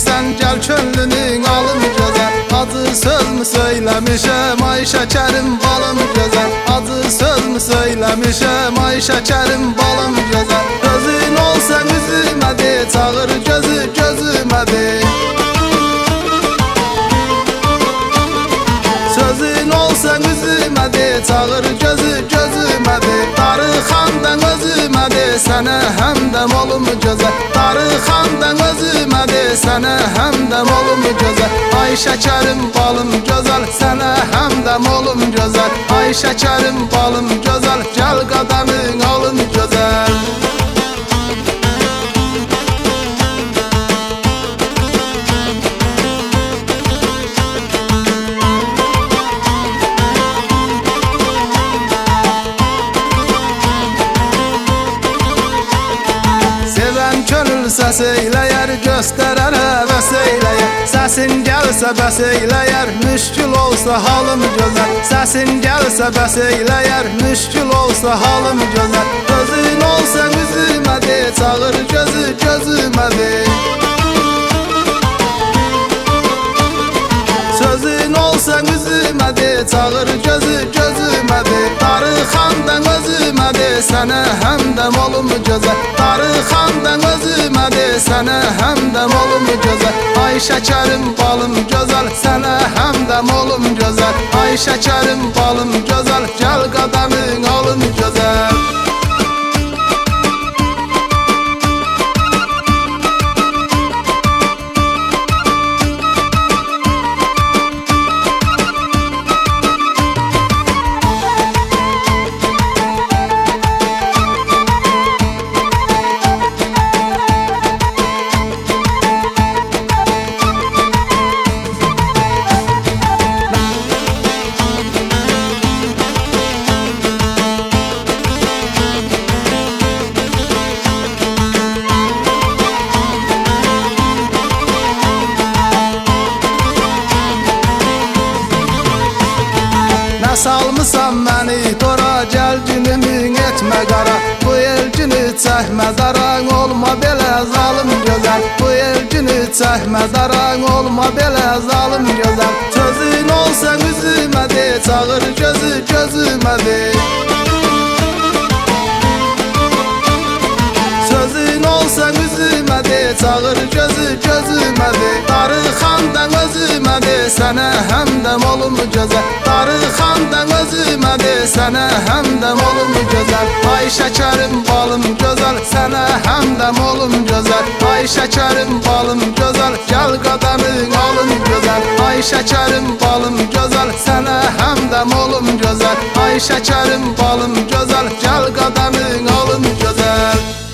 sen gel könlünün alım güzel. Acı söz mü söylemişem ay şekerim balım güzel. Acı söz mü söylemişem ay şekerim balım güzel. Gözün olsa üzüme de çağır gözü gözüme de. Sözün olsa üzüme de çağır gözü gözüme de. Darıxandan özüme de sana hemdem olum güzel. Darıxandan özüme de sana hemdem olum güzel. Ay şekerim balım güzel sana hemdem olum güzel. Ay şekerim balım güzel gel qadamın olum güzel. Səs eyləyər, göstərər həvəs eyləyər. Səsin gəlsə bəs eyləyər, müşkül olsa halım gözəl. Səsin gəlsə bəs eyləyər, müşkül olsa halım gözəl. Gözün olsa üzümə de, çağır gözü gözümə de. Sözün olsa üzümə de, çağır gözü gözümə de. Darıxandan özümə de, sənə həmdəm olum gözəl. Darıxandan özümə de, sənə həmdəm olum gözəl. Ay şekerim balım gözəl, sənə həmdəm olum gözəl. Ay şekerim balım gözəl, gəl qadamın olum gözəl. Salmısan məni dora, gəl günümün etmə qara. Bu el günü çəkmə zaran, olma belə zalım gözəl. Bu el günü çəkmə zaran, olma belə zalım gözəl. Sözün olsa üzümə de, çağır gözü gözümə de. Sözün olsa üzümə de, çağır gözü gözümə de. Darıxandan özümə de, sənə həmdəm olum gözəl. Darıxandan özümə de, sənə həmdəm olum gözəl. Ay şekerim balım gözəl, sənə həmdəm olum gözəl. Ay şekerim balım gözəl, gəl qadamın olum gözəl. Ay şekerim balım gözəl, sənə həmdəm olum gözəl. Ay şekerim balım gözəl, gəl qadamın olum gözəl.